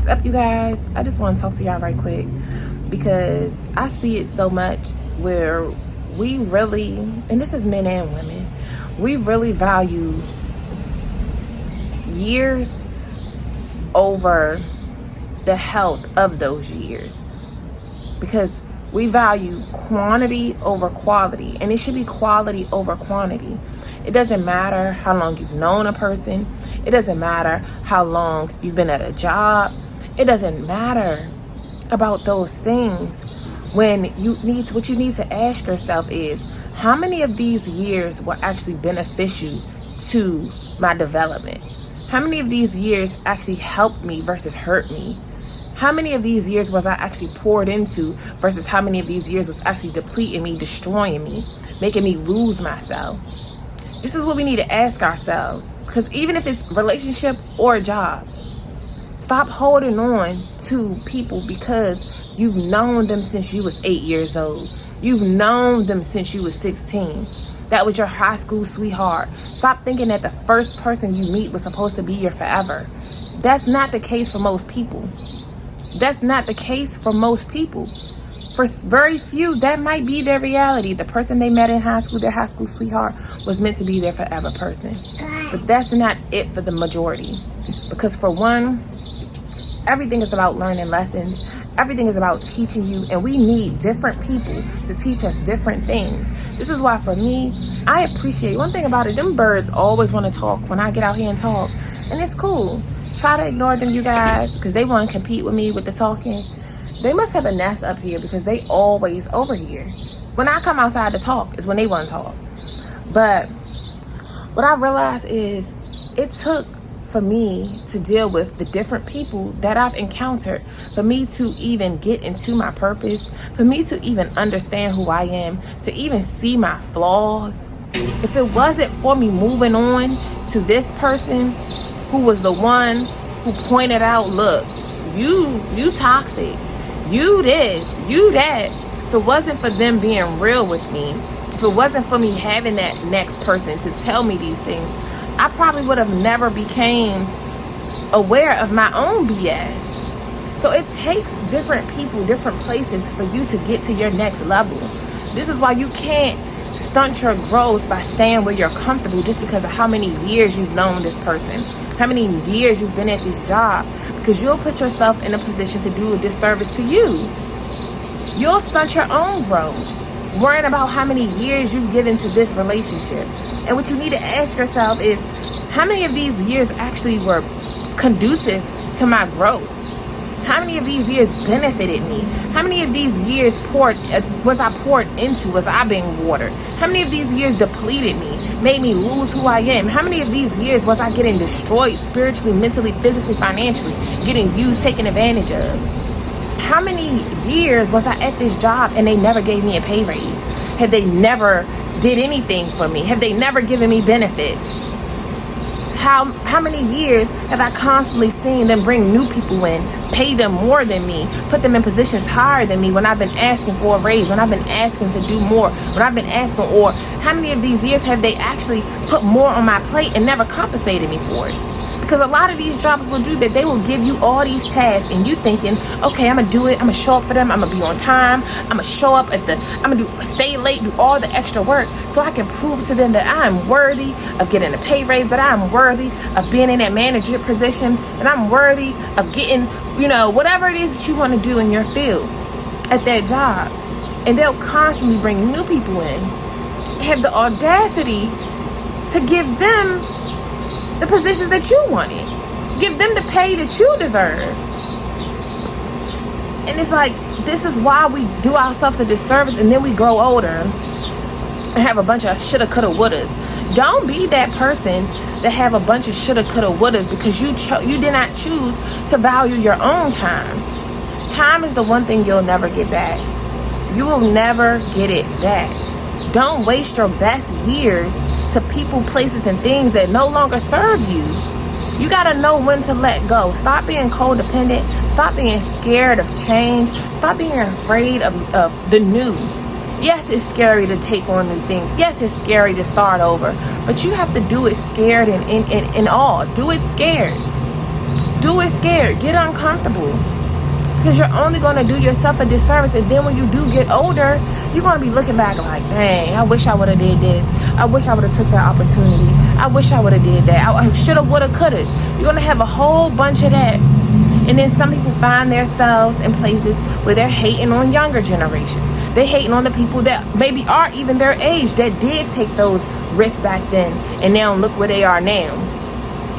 What's up, you guys? I just want to talk to y'all right quick because I see it so much where we really, and this is men and women, we really value years over the health of those years, because we value quantity over quality, and it should be quality over quantity. It doesn't matter how long you've known a person. It doesn't matter how long you've been at a job. It doesn't matter about those things. What you need to ask yourself is, how many of these years were actually beneficial to my development? How many of these years actually helped me versus hurt me? How many of these years was I actually poured into versus how many of these years was actually depleting me, destroying me, making me lose myself? This is what we need to ask ourselves. Because even if it's relationship or a job, stop holding on to people because you've known them since you was 8 years old. You've known them since you was 16. That was your high school sweetheart. Stop thinking that the first person you meet was supposed to be your forever. That's not the case for most people. That's not the case for most people. For very few, that might be their reality. The person they met in high school, their high school sweetheart, was meant to be their forever person. But that's not it for the majority. Because for one, everything is about learning lessons. Everything is about teaching you. And we need different people to teach us different things. This is why for me, I appreciate, one thing about it, them birds always want to talk when I get out here and talk. And it's cool. Try to ignore them, you guys, because they want to compete with me with the talking. They must have a nest up here because they always over here. When I come outside to talk is when they want to talk. But what I realized is it took for me to deal with the different people that I've encountered, for me to even get into my purpose, for me to even understand who I am, to even see my flaws. If it wasn't for me moving on to this person who was the one who pointed out, look, you toxic, you this, you that. If it wasn't for them being real with me, if it wasn't for me having that next person to tell me these things, I probably would have never became aware of my own BS. So it takes different people, different places for you to get to your next level. This is why you can't stunt your growth by staying where you're comfortable just because of how many years you've known this person, how many years you've been at this job, because you'll put yourself in a position to do a disservice to you. You'll stunt your own growth worrying about how many years you've given to this relationship. And what you need to ask yourself is, how many of these years actually were conducive to my growth? How many of these years benefited me? How many of these years was I poured into? Was I being watered? How many of these years depleted me, made me lose who I am? How many of these years was I getting destroyed spiritually, mentally, physically, financially, getting used, taken advantage of? How many years was I at this job and they never gave me a pay raise? Have they never did anything for me? Have they never given me benefits? How many years have I constantly seen them bring new people in, pay them more than me, put them in positions higher than me when I've been asking for a raise, when I've been asking to do more, when I've been asking, or how many of these years have they actually put more on my plate and never compensated me for it? Because a lot of these jobs will do that. They will give you all these tasks and you thinking, okay, I'm going to do it. I'm going to show up for them. I'm going to be on time. I'm going to show up I'm going to stay late, do all the extra work so I can prove to them that I'm worthy of getting a pay raise, that I'm worthy of being in that manager position, that I'm worthy of getting, whatever it is that you want to do in your field at that job. And they'll constantly bring new people in, have the audacity to give them the positions that you wanted. Give them the pay that you deserve. And it's like, this is why we do ourselves a disservice, and then we grow older and have a bunch of shoulda, coulda, wouldas. Don't be that person that have a bunch of shoulda, coulda, wouldas because you did not choose to value your own time. Time is the one thing you'll never get back. You will never get it back. Don't waste your best years to people, places, and things that no longer serve you. You gotta know when to let go. Stop being codependent. Stop being scared of change. Stop being afraid of the new. Yes, it's scary to take on new things. Yes, it's scary to start over. But you have to do it scared and all. Do it scared. Do it scared. Get uncomfortable. Because you're only going to do yourself a disservice. And then when you do get older, you're going to be looking back like, dang, I wish I would have did this. I wish I would have took that opportunity. I wish I would have did that. I should have, would have, could have. You're going to have a whole bunch of that. And then some people find themselves in places where they're hating on younger generations. They're hating on the people that maybe are even their age that did take those risks back then. And now look where they are now.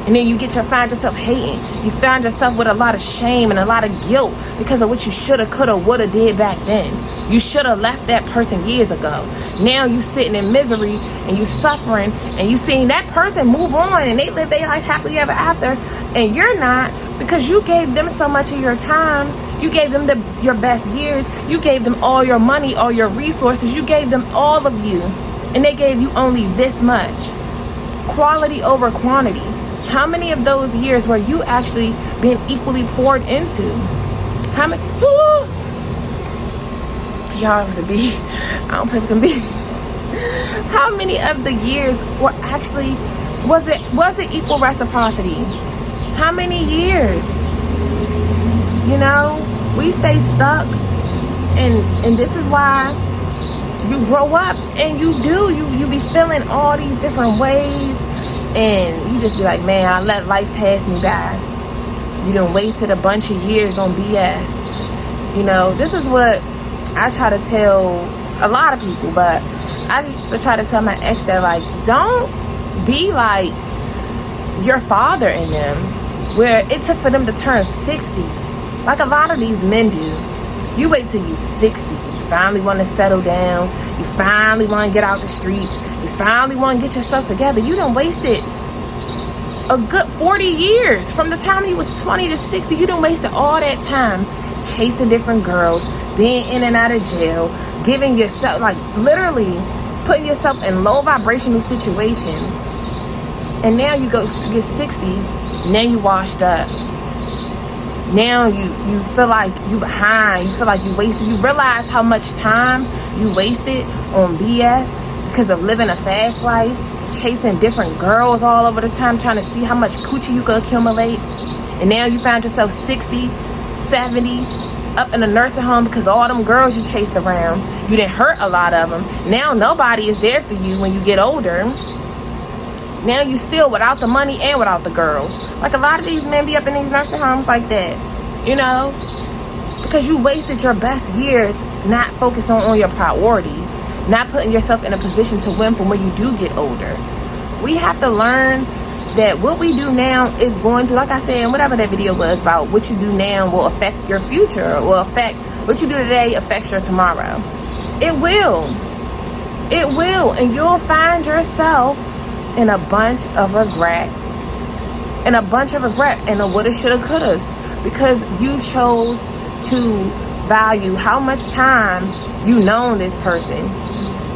And then you find yourself hating. You find yourself with a lot of shame and a lot of guilt because of what you shoulda, coulda, woulda did back then. You shoulda left that person years ago. Now you sitting in misery and you suffering and you seeing that person move on and they live their life happily ever after, and you're not, because you gave them so much of your time. You gave them your best years. You gave them all your money, all your resources. You gave them all of you, and they gave you only this much. Quality over quantity. How many of those years were you actually being equally poured into? How many? Y'all was a bee. I don't play with them bees. How many of the years were actually, was it equal reciprocity? How many years? You know, we stay stuck, and this is why you grow up and you be feeling all these different ways. And you just be like, man, I let life pass me by. You done wasted a bunch of years on BS. You know, this is what I try to tell a lot of people, but I just try to tell my ex that, like, don't be like your father and them, where it took for them to turn 60. Like a lot of these men do. You wait till you're 60. You finally want to settle down. You finally want to get out the streets. You finally want to get yourself together. You done wasted a good 40 years. From the time you was 20 to 60, you done wasted all that time chasing different girls, being in and out of jail, giving yourself, like, literally putting yourself in low vibrational situations. And now you go get 60, now you washed up. Now you feel like you behind. You feel like you wasted. You realize how much time you wasted on BS because of living a fast life, chasing different girls all over the time, trying to see how much coochie you could accumulate. And now you found yourself 60, 70, up in a nursing home because all them girls you chased around, you didn't hurt a lot of them. Now nobody is there for you when you get older. Now you still without the money and without the girls. Like a lot of these men be up in these nursing homes like that, you know, because you wasted your best years not focusing on your priorities, not putting yourself in a position to win from when you do get older. We have to learn that what we do now is going to, like I said, whatever that video was about, what you do now will affect your future, will affect what you do today affects your tomorrow. It will, and you'll find yourself in a bunch of regret, and a woulda, shoulda, couldas, because you chose to value how much time you known this person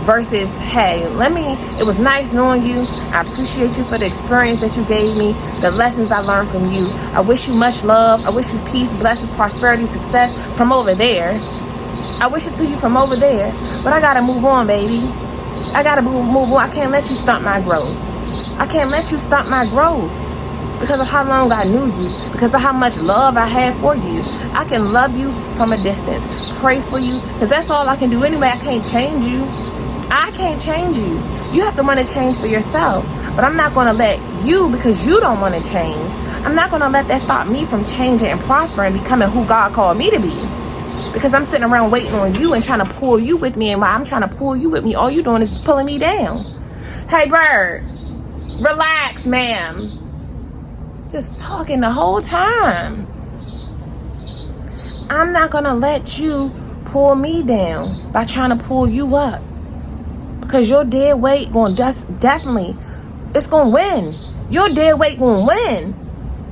versus, hey, it was nice knowing you. I appreciate you for the experience that you gave me, the lessons I learned from you. I wish you much love. I wish you peace, blessings, prosperity, success from over there. I wish it to you from over there, but I gotta move on, baby. I gotta move on. I can't let you stunt my growth. I can't let you stunt my growth because of how long I knew you, because of how much love I had for you. I can love you from a distance, pray for you, because that's all I can do anyway. I can't change you. I can't change you. You have to want to change for yourself. But I'm not going to let you, because you don't want to change, I'm not going to let that stop me from changing and prospering, becoming who God called me to be. Because I'm sitting around waiting on you and trying to pull you with me, and while I'm trying to pull you with me, all you're doing is pulling me down. Hey, bird. Relax, ma'am. Just talking the whole time. I'm not gonna let you pull me down by trying to pull you up, because your dead weight going definitely, it's gonna win. Your dead weight gonna win,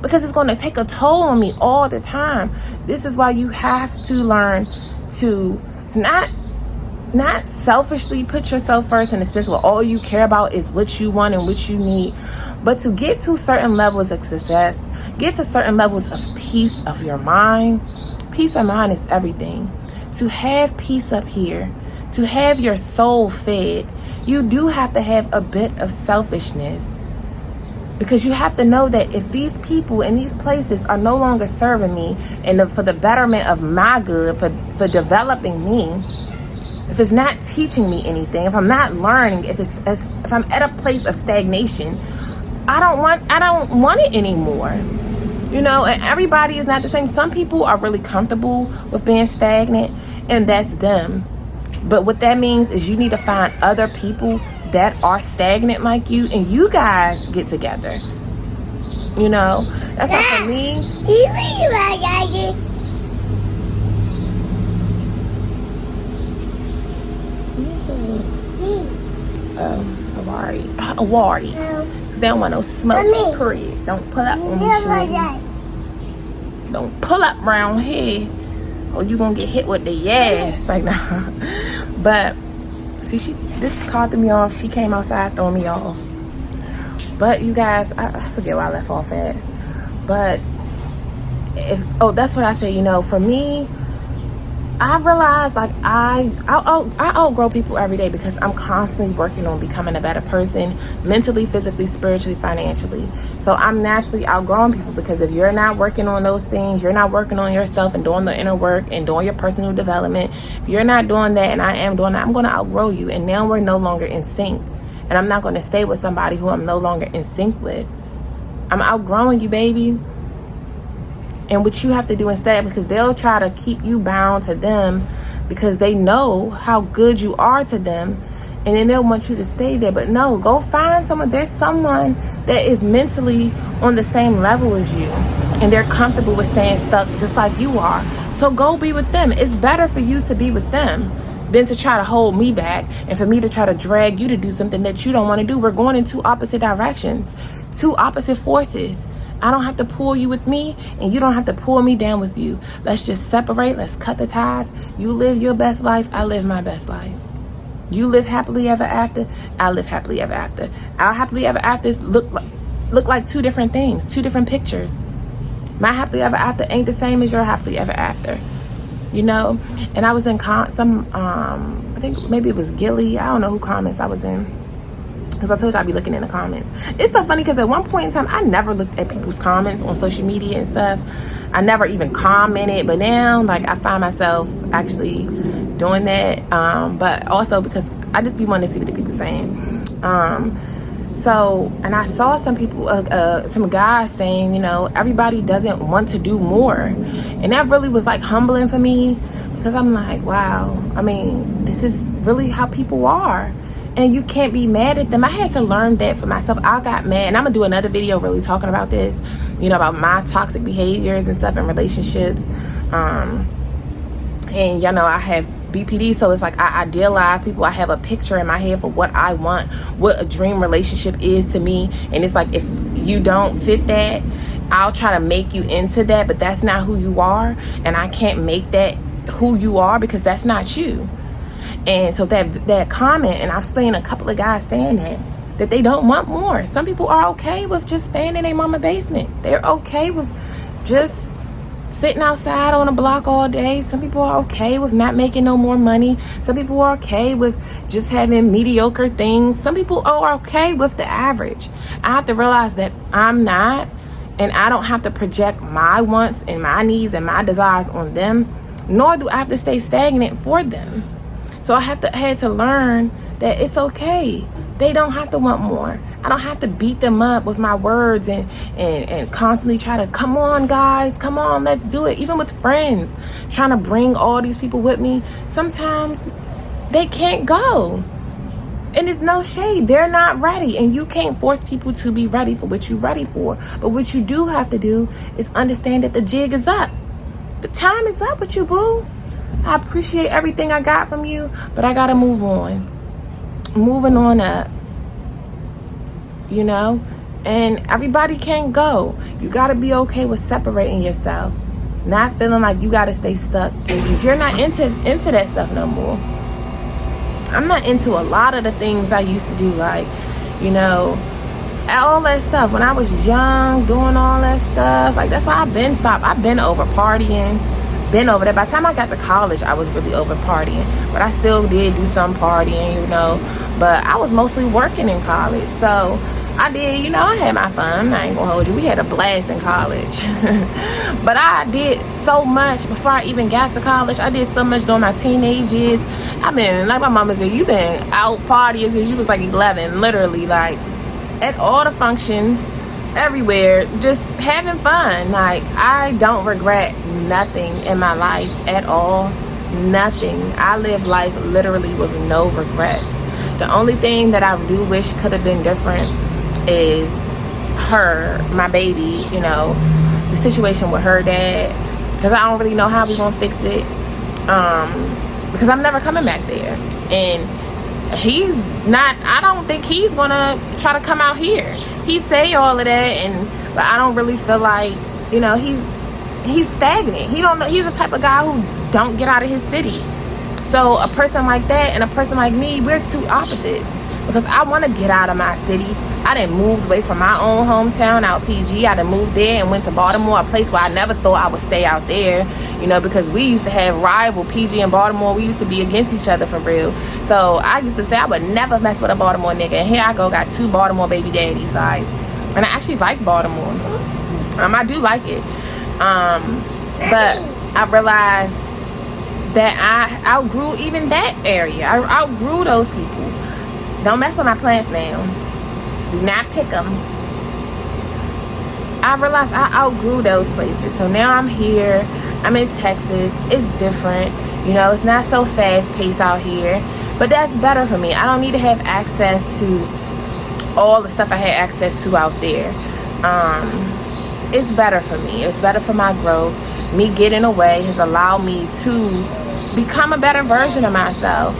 because it's gonna take a toll on me all the time. This is why you have to learn to not selfishly put yourself first in the sense where all you care about is what you want and what you need, but to get to certain levels of success, get to certain levels of peace of your mind. Peace of mind is everything. To have peace up here, to have your soul fed, you do have to have a bit of selfishness. Because you have to know that if these people in these places are no longer serving me and for the betterment of my good, for developing me, if it's not teaching me anything, if I'm not learning, if I'm at a place of stagnation, I don't want it anymore. You know, and everybody is not the same. Some people are really comfortable with being stagnant, and that's them. But what that means is you need to find other people that are stagnant like you, and you guys get together. You know, that's not for me. Awari. Because they don't want no smoke, period. Don't pull up on me. Don't pull up around here, or you gonna get hit with the ass. Like, nah. But see, this car threw me off. She came outside throwing me off. But you guys, I forget where I left off at. But that's what I say. You know, for me, I realized like I outgrow people every day because I'm constantly working on becoming a better person, mentally, physically, spiritually, financially. So I'm naturally outgrowing people, because if you're not working on those things, you're not working on yourself and doing the inner work and doing your personal development, if you're not doing that and I am doing that, I'm going to outgrow you. And now we're no longer in sync. And I'm not going to stay with somebody who I'm no longer in sync with. I'm outgrowing you, baby. And what you have to do instead, because they'll try to keep you bound to them because they know how good you are to them, and then they'll want you to stay there. But no, go find someone. There's someone that is mentally on the same level as you, and they're comfortable with staying stuck just like you are. So go be with them. It's better for you to be with them than to try to hold me back and for me to try to drag you to do something that you don't want to do. We're going in two opposite directions, two opposite forces. I don't have to pull you with me, and you don't have to pull me down with you. Let's just separate. Let's cut the ties. You live your best life. I live my best life. You live happily ever after. I live happily ever after. Our happily ever afters look like two different things, two different pictures. My happily ever after ain't the same as your happily ever after. You know? And I was in I think maybe it was Gilly. I don't know who comments I was in, because I told you I'd be looking in the comments. It's so funny because at one point in time, I never looked at people's comments on social media and stuff. I never even commented. But now, like, I find myself actually doing that. But also because I just be wanting to see what the people saying. And I saw some people, some guys saying, you know, everybody doesn't want to do more. And that really was like humbling for me, because I'm like, wow, I mean, this is really how people are. And you can't be mad at them. I had to learn that for myself. I got mad, and I'm gonna do another video really talking about this, you know, about my toxic behaviors and stuff in relationships. And you know, I have BPD, so it's like I idealize people. I have a picture in my head for what I want, what a dream relationship is to me. And it's like, if you don't fit that, I'll try to make you into that, but that's not who you are, and I can't make that who you are, because that's not you. And so that comment, and I've seen a couple of guys saying that they don't want more. Some people are okay with just staying in their mama basement. They're okay with just sitting outside on a block all day. Some people are okay with not making no more money. Some people are okay with just having mediocre things. Some people are okay with the average. I have to realize that I'm not, and I don't have to project my wants and my needs and my desires on them, nor do I have to stay stagnant for them. So I had to learn that it's okay. They don't have to want more. I don't have to beat them up with my words and constantly try to, come on guys, come on, let's do it. Even with friends, trying to bring all these people with me, sometimes they can't go. And it's no shade. They're not ready. And you can't force people to be ready for what you're ready for. But what you do have to do is understand that the jig is up. The time is up with you, boo. I appreciate everything I got from you, but I gotta move on. Moving on up. You know? And everybody can't go. You gotta be okay with separating yourself. Not feeling like you gotta stay stuck, because you're not into that stuff no more. I'm not into a lot of the things I used to do, like, you know, all that stuff. When I was young, doing all that stuff, like, that's why I've been stopped. I've been over partying. Been over that. By the time I got to college, I was really over partying, but I still did do some partying, you know, but I was mostly working in college. So I did, you know, I had my fun. I ain't gonna hold you. We had a blast in college. But I did so much before I even got to college. I did so much during my teenage years. I've been, like my mama said, you've been out partying since you was like 11, literally, like at all the functions, everywhere, just having fun. Like, I don't regret nothing in my life at all. Nothing. I live life literally with no regrets. The only thing that I do wish could have been different is her, my baby, you know, the situation with her dad, because I don't really know how we're gonna fix it, because I'm never coming back there, and he's not, I don't think he's gonna try to come out here. He say all of that, but I don't really feel like, you know, he's stagnant. He don't know, he's the type of guy who don't get out of his city. So a person like that and a person like me, we're two opposites, because I want to get out of my city. I done moved away from my own hometown out PG. I done moved there and went to Baltimore, a place where I never thought I would stay out there, you know, because we used to have rival PG and Baltimore. We used to be against each other for real. So I used to say I would never mess with a Baltimore nigga, and here I go, got 2 Baltimore baby daddies, like, and I actually like Baltimore. I do like it, but I realized that I outgrew even that area. I outgrew those people. Don't mess with my plants now. Do not pick them. I realized I outgrew those places. So now I'm here. I'm in Texas. It's different. You know, it's not so fast paced out here. But that's better for me. I don't need to have access to all the stuff I had access to out there. It's better for me. It's better for my growth. Me getting away has allowed me to become a better version of myself.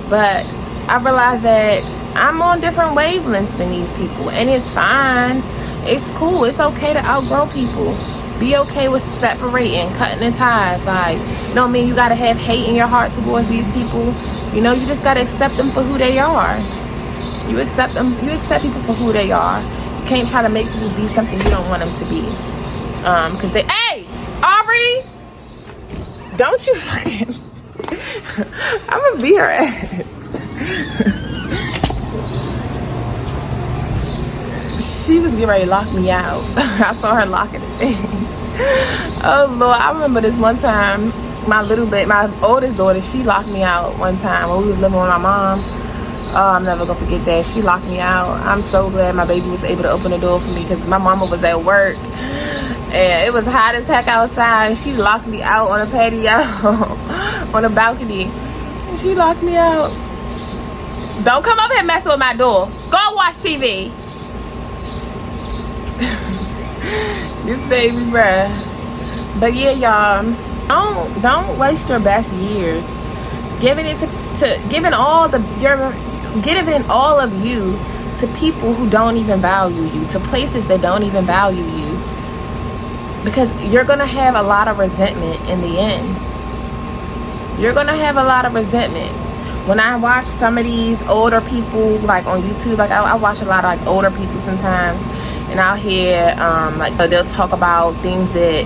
But I realized that I'm on different wavelengths than these people, and it's fine. It's cool. It's okay to outgrow people. Be okay with separating, cutting the ties. Like, you know what I mean? You gotta have hate in your heart towards these people. You know, you just gotta accept them for who they are. You accept them. You accept people for who they are. You can't try to make people be something you don't want them to be. Cause they, hey, Aubrey, don't you fucking, I'm gonna beat her ass. She was getting ready to lock me out. I saw her locking the thing. Oh Lord, I remember this one time, my oldest daughter, she locked me out one time when we was living with my mom. Oh, I'm never gonna forget that. She locked me out. I'm so glad my baby was able to open the door for me, because my mama was at work and it was hot as heck outside, and she locked me out on a patio on a balcony, and she locked me out. Don't come over here messing with my door. Go watch TV. This baby, bruh. But yeah, y'all, don't waste your best years giving it giving all of you to people who don't even value you, to places that don't even value you, because you're gonna have a lot of resentment in the end. You're gonna have a lot of resentment. When I watch some of these older people, like on YouTube, like I watch a lot of like older people sometimes, and I'll hear like they'll talk about things that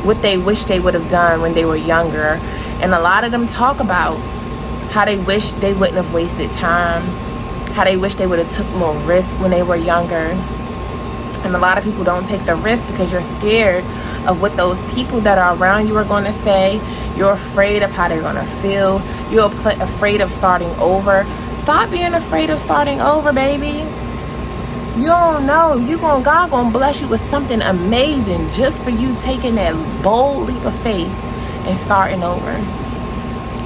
what they wish they would have done when they were younger, and a lot of them talk about how they wish they wouldn't have wasted time, how they wish they would have took more risk when they were younger. And a lot of people don't take the risk because you're scared of what those people that are around you are going to say. You're afraid of how they're going to feel. You're afraid of starting over. Stop being afraid of starting over, baby. You don't know. God gonna bless you with something amazing just for you taking that bold leap of faith and starting over.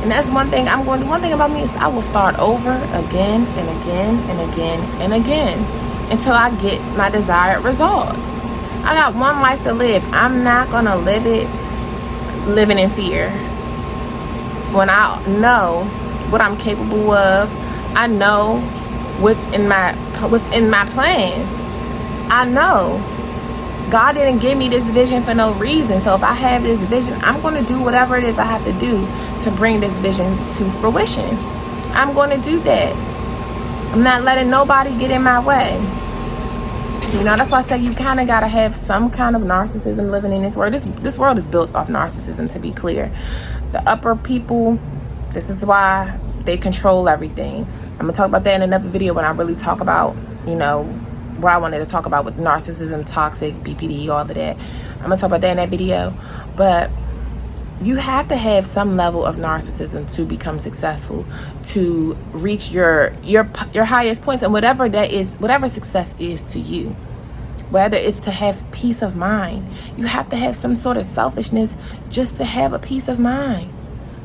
And that's one thing I'm going to do. One thing about me is I will start over again and again and again and again until I get my desired results. I got one life to live. I'm not going to live it living in fear. When I know what I'm capable of, I know what's in my plan. I know God didn't give me this vision for no reason. So if I have this vision, I'm going to do whatever it is I have to do to bring this vision to fruition. I'm going to do that. I'm not letting nobody get in my way. You know, that's why I say you kind of got to have some kind of narcissism living in this world. This world is built off narcissism, to be clear. The upper people, this is why they control everything. I'm going to talk about that in another video when I really talk about you know, what I wanted to talk about with narcissism, toxic, BPD, all of that. I'm going to talk about that in that video. But you have to have some level of narcissism to become successful, to reach your highest points, and whatever that is, whatever success is to you. Whether it's to have peace of mind, you have to have some sort of selfishness just to have a peace of mind,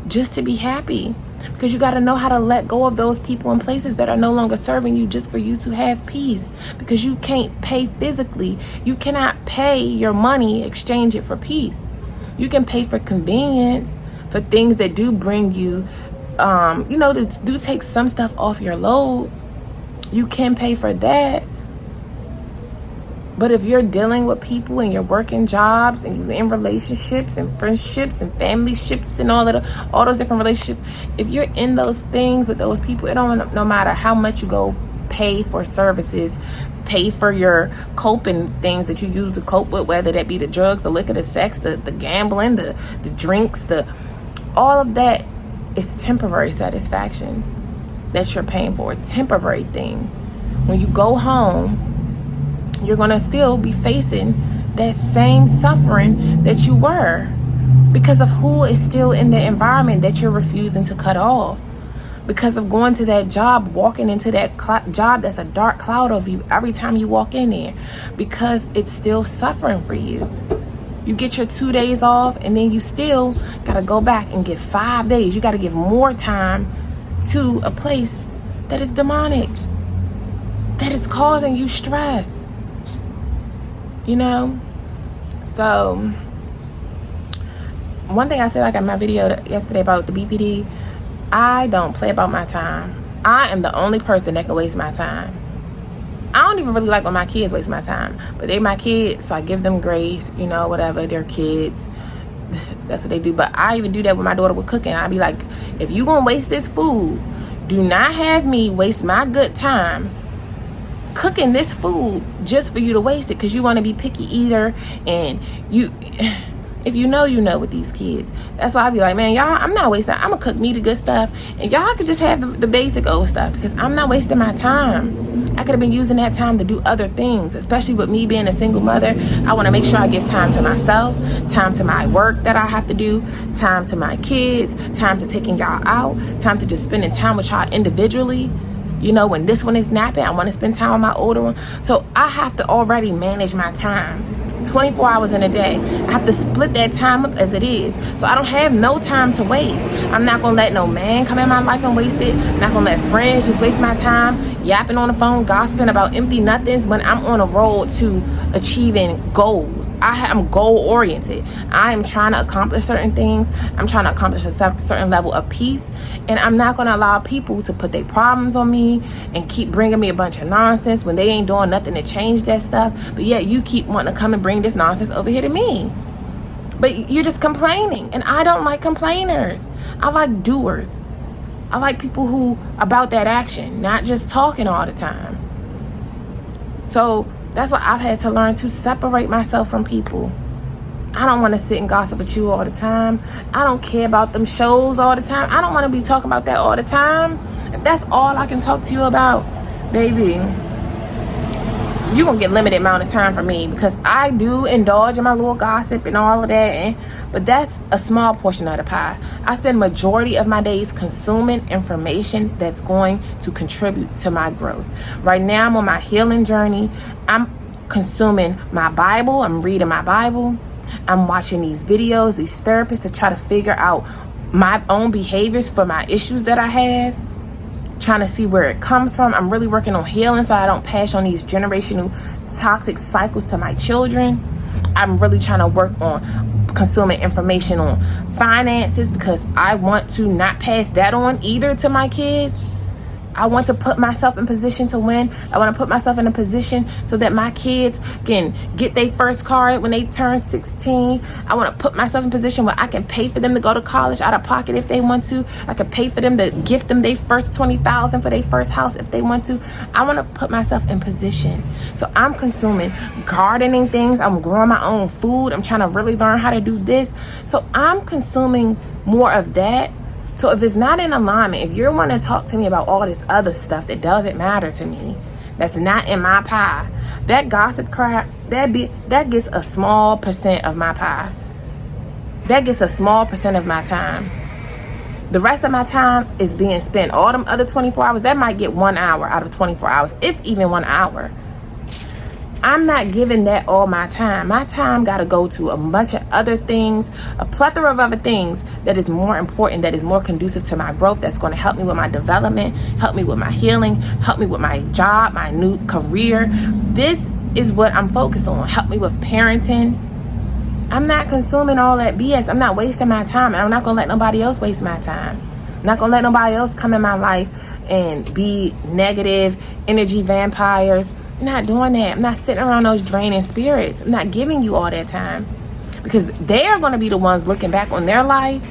just to be happy. Because you got to know how to let go of those people and places that are no longer serving you just for you to have peace. Because you can't pay physically. You cannot pay your money, exchange it for peace. You can pay for convenience, for things that do bring you, do take some stuff off your load. You can pay for that. But if you're dealing with people and you're working jobs and you're in relationships and friendships and family ships and all those different relationships, if you're in those things with those people, no matter how much you go pay for services, pay for your coping things that you use to cope with, whether that be the drugs, the liquor, the sex, the gambling, the drinks, all of that is temporary satisfactions that you're paying for, a temporary thing. When you go home, you're going to still be facing that same suffering that you were because of who is still in the environment that you're refusing to cut off. Because of going to that job, walking into that job that's a dark cloud over you every time you walk in there. Because it's still suffering for you. You get your 2 days off and then you still got to go back and get 5 days. You got to give more time to a place that is demonic, that is causing you stress. You know? So, one thing I said like in my video yesterday about the BPD, I don't play about my time. I am the only person that can waste my time. I don't even really like when my kids waste my time. But they're my kids, so I give them grace, whatever. They're kids. That's what they do. But I even do that with my daughter with cooking. I be like, if you gonna waste this food, do not have me waste my good time cooking this food just for you to waste it because you want to be picky eater. And if you know with these kids. That's why I be like, man, y'all, I'm not wasting. I'm gonna cook me the good stuff, and y'all could just have the basic old stuff because I'm not wasting my time. I could have been using that time to do other things, especially with me being a single mother. I want to make sure I give time to myself, time to my work that I have to do, time to my kids, time to taking y'all out, time to just spending time with y'all individually. When this one is napping, I want to spend time with my older one. So I have to already manage my time 24 hours in a day. I have to split that time up as it is. So I don't have no time to waste. I'm not going to let no man come in my life and waste it. I'm not going to let friends just waste my time yapping on the phone, gossiping about empty nothings when I'm on a road to achieving goals. I'm goal oriented. I am trying to accomplish certain things. I'm trying to accomplish a certain level of peace. And I'm not going to allow people to put their problems on me and keep bringing me a bunch of nonsense when they ain't doing nothing to change that stuff. But yet you keep wanting to come and bring this nonsense over here to me. But you're just complaining. And I don't like complainers. I like doers. I like people who about that action, not just talking all the time. So that's why I've had to learn to separate myself from people. I don't want to sit and gossip with you all the time. I don't care about them shows all the time. I don't want to be talking about that all the time. If that's all I can talk to you about, baby, you're going to get limited amount of time from me because I do indulge in my little gossip and all of that. But that's a small portion of the pie. I spend majority of my days consuming information that's going to contribute to my growth. Right now, I'm on my healing journey. I'm consuming my Bible. I'm reading my Bible. I'm watching these videos, these therapists to try to figure out my own behaviors for my issues that I have, trying to see where it comes from. I'm really working on healing so I don't pass on these generational toxic cycles to my children. I'm really trying to work on consuming information on finances because I want to not pass that on either to my kids. I want to put myself in position to win. I want to put myself in a position so that my kids can get their first car when they turn 16. I want to put myself in position where I can pay for them to go to college out of pocket if they want to. I can pay for them to gift them their first $20,000 for their first house if they want to. I want to put myself in position. So I'm consuming gardening things. I'm growing my own food. I'm trying to really learn how to do this. So I'm consuming more of that. So if it's not in alignment, if you want to talk to me about all this other stuff that doesn't matter to me, that's not in my pie. That gossip crap, that gets a small percent of my pie. That gets a small percent of my time. The rest of my time is being spent. All them other 24 hours, that might get 1 hour out of 24 hours, if even 1 hour. I'm not giving that all my time. My time got to go to a bunch of other things, a plethora of other things that is more important, that is more conducive to my growth, that's going to help me with my development, help me with my healing, help me with my job, my new career. This is what I'm focused on. Help me with parenting. I'm not consuming all that BS. I'm not wasting my time. I'm not going to let nobody else waste my time. I'm not going to let nobody else come in my life and be negative energy vampires. I'm not doing that. I'm not sitting around those draining spirits. I'm not giving you all that time, because they're going to be the ones looking back on their life,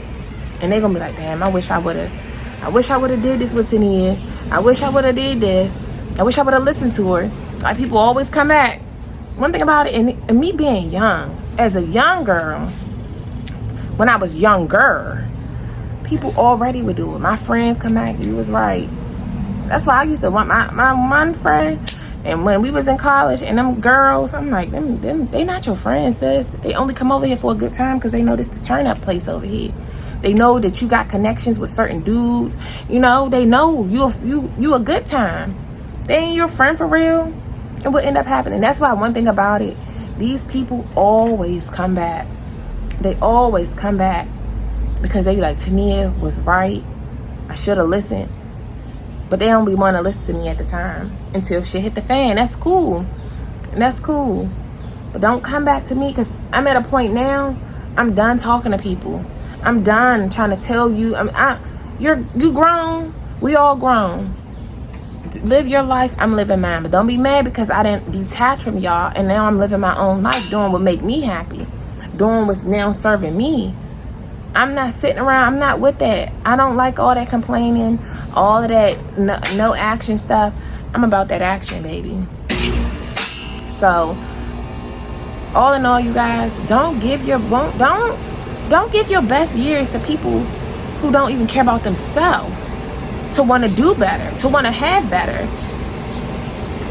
and they're going to be like, damn, I wish I would have did this with Tania. I wish I would have did this. I wish I would have listened to her. Like, people always come back. One thing about it, and me being young, as a young girl, when I was younger, people already would do it. My friends come back, you was right. That's why I used to want my one friend. And when we was in college, and them girls, I'm like, them they not your friends, sis. They only come over here for a good time because they know this the turn up place over here. They know that you got connections with certain dudes. You know, they know you a good time. They ain't your friend for real. And what end up happening? That's why one thing about it, these people always come back. They always come back because they be like, Tania was right. I should have listened. But they don't be want to listen to me at the time until shit hit the fan. That's cool. And that's cool. But don't come back to me, because I'm at a point now, I'm done talking to people. I'm done trying to tell you. You grown. We all grown. Live your life. I'm living mine. But don't be mad because I didn't detach from y'all, and now I'm living my own life, doing what make me happy, doing what's now serving me. I'm not sitting around. I'm not with that. I don't like all that complaining, all of that no action stuff. I'm about that action, baby. So, all in all, you guys, don't give your best years to people who don't even care about themselves, to want to do better, to want to have better.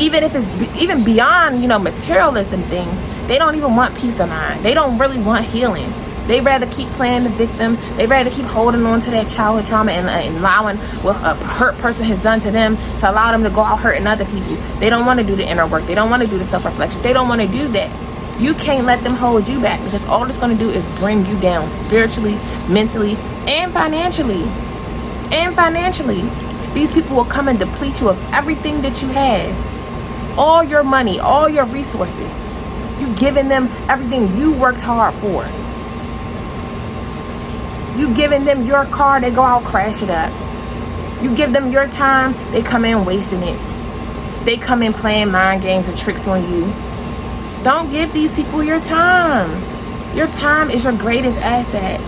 Even if it's even beyond, materialism things, they don't even want peace of mind. They don't really want healing. They rather keep playing the victim. They rather keep holding on to that childhood trauma and allowing what a hurt person has done to them to allow them to go out hurting other people. They don't want to do the inner work. They don't want to do the self-reflection. They don't want to do that. You can't let them hold you back, because all it's going to do is bring you down spiritually, mentally, and financially. These people will come and deplete you of everything that you have. All your money, all your resources. You giving them everything you worked hard for. You giving them your car, they go out crash it up. You give them your time, they come in wasting it. They come in playing mind games and tricks on you. Don't give these people your time. Your time is your greatest asset.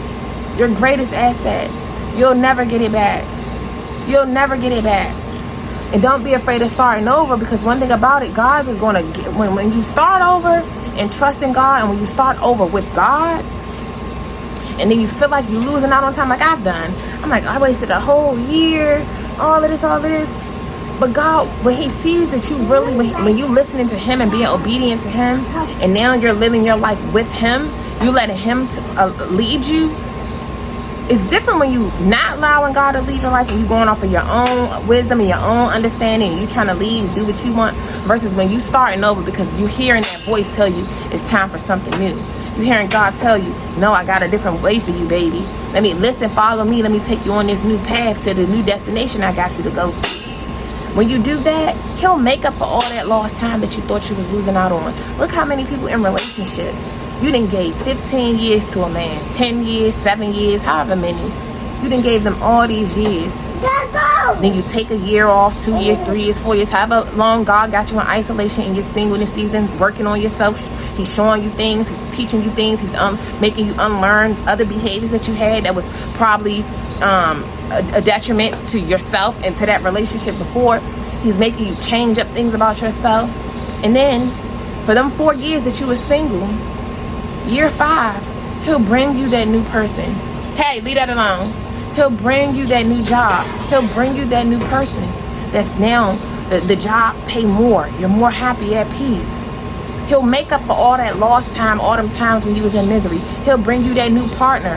Your greatest asset. You'll never get it back. You'll never get it back. And don't be afraid of starting over, because one thing about it, God is going to get, when you start over and trust in God, and when you start over with God, and then you feel like you're losing out on time, like I've done. I'm like, I wasted a whole year, all of this. But God, when he sees that you really, when you listening to him and being obedient to him, and now you're living your life with him, you letting him lead you. It's different when you not allowing God to lead your life, and you going off of your own wisdom and your own understanding, and you trying to lead and do what you want, versus when you starting over because you hearing that voice tell you it's time for something new. You hearing God tell you, no, I got a different way for you, baby. Let me listen, follow me. Let me take you on this new path to the new destination I got you to go to. When you do that, he'll make up for all that lost time that you thought you was losing out on. Look how many people in relationships. You done gave 15 years to a man, 10 years, 7 years, however many. You done gave them all these years. Then you take a year off, 2 years, 3 years, 4 years, however long God got you in isolation and you're singleness season, working on yourself. He's showing you things. He's teaching you things. He's making you unlearn other behaviors that you had that was probably a detriment to yourself and to that relationship before. He's making you change up things about yourself. And then for them 4 years that you were single, year 5, he'll bring you that new person. Hey, leave that alone. He'll bring you that new job. He'll bring you that new person that's now The job pay more. You're more happy, at peace. He'll make up for all that lost time, all them times when you was in misery. He'll bring you that new partner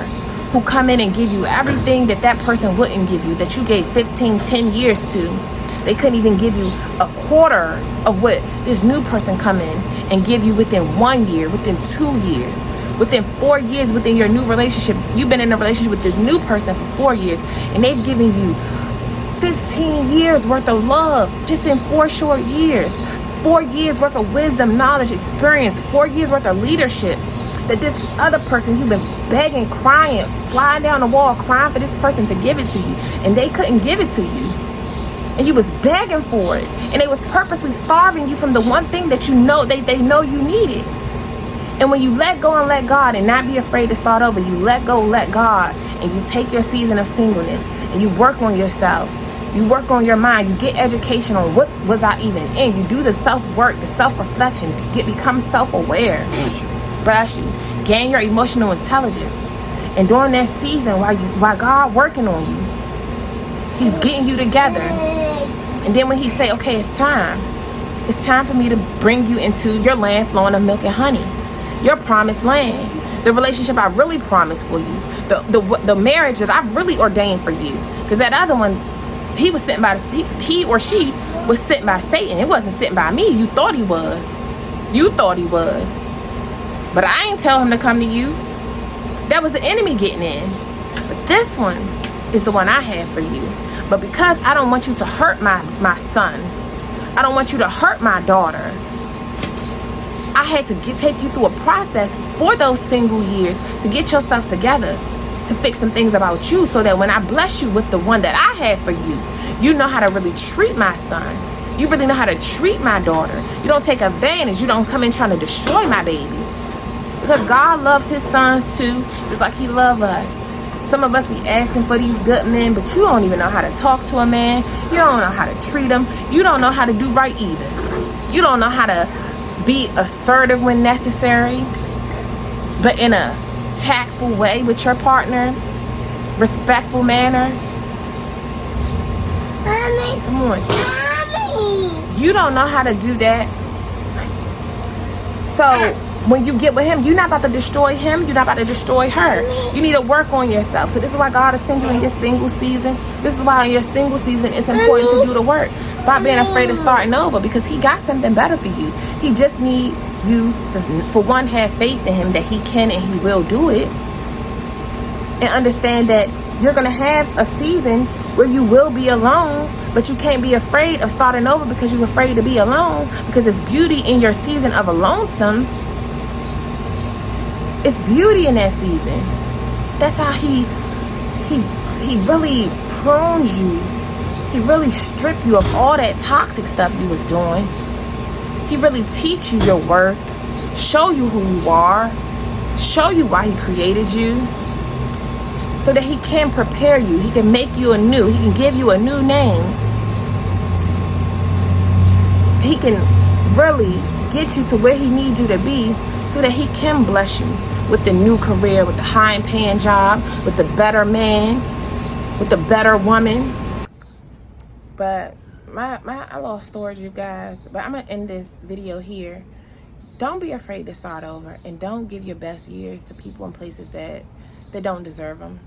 who come in and give you everything that that person wouldn't give you, that you gave 15, 10 years to. They couldn't even give you a quarter of what this new person come in and give you within 1 year, within 2 years, within 4 years, within your new relationship. You've been in a relationship with this new person for 4 years, and they've given you 15 years worth of love just in 4 short years. 4 years worth of wisdom, knowledge, experience, 4 years worth of leadership that this other person, you've been begging, crying, sliding down the wall, crying for this person to give it to you, and they couldn't give it to you. And you was begging for it, and they was purposely starving you from the one thing that you know they know you needed. And when you let go and let God and not be afraid to start over, you let go, let God, and you take your season of singleness and you work on yourself. You work on your mind. You get education on what was I even in. You do the self-work, the self-reflection, to become self-aware. Brush you. Gain your emotional intelligence. And during that season, while God working on you, He's getting you together. And then when He say, okay, it's time for me to bring you into your land flowing of milk and honey, your promised land, the relationship I really promised for you, the marriage that I really ordained for you. Because that other one, he was sitting by he or she was sitting by Satan. It wasn't sitting by me. You thought he was. You thought he was. But I ain't tell him to come to you. That was the enemy getting in. But this one is the one I have for you. But because I don't want you to hurt my son, I don't want you to hurt my daughter, I had to take you through a process for those single years to get yourself together, to fix some things about you, so that when I bless you with the one that I have for you, you know how to really treat my son. You really know how to treat my daughter. You don't take advantage. You don't come in trying to destroy my baby. Because God loves His sons too, just like He loves us. Some of us be asking for these good men, but you don't even know how to talk to a man. You don't know how to treat him. You don't know how to do right either. You don't know how to be assertive when necessary, but in a tactful way with your partner, respectful manner. Mommy. Come on. Mommy. You don't know how to do that. So when you get with him, you're not about to destroy him. You're not about to destroy her. You need to work on yourself. So this is why God is sending you in your single season. This is why in your single season it's important to do the work. Stop being afraid of starting over, because He got something better for you. He just need you to, for one, have faith in Him that He can and He will do it. And understand that you're going to have a season where you will be alone, but you can't be afraid of starting over because you're afraid to be alone, because there's beauty in your season of lonesome. It's beauty in that season. That's how He really prunes you. He really stripped you of all that toxic stuff you was doing. He really teach you your worth, show you who you are, show you why He created you, so that He can prepare you. He can make you anew. He can give you a new name. He can really get you to where He needs you to be, so that He can bless you with the new career, with the high paying job, with the better man, with the better woman. But I lost storage, you guys. But I'm going to end this video here. Don't be afraid to start over, and don't give your best years to people and places that don't deserve them.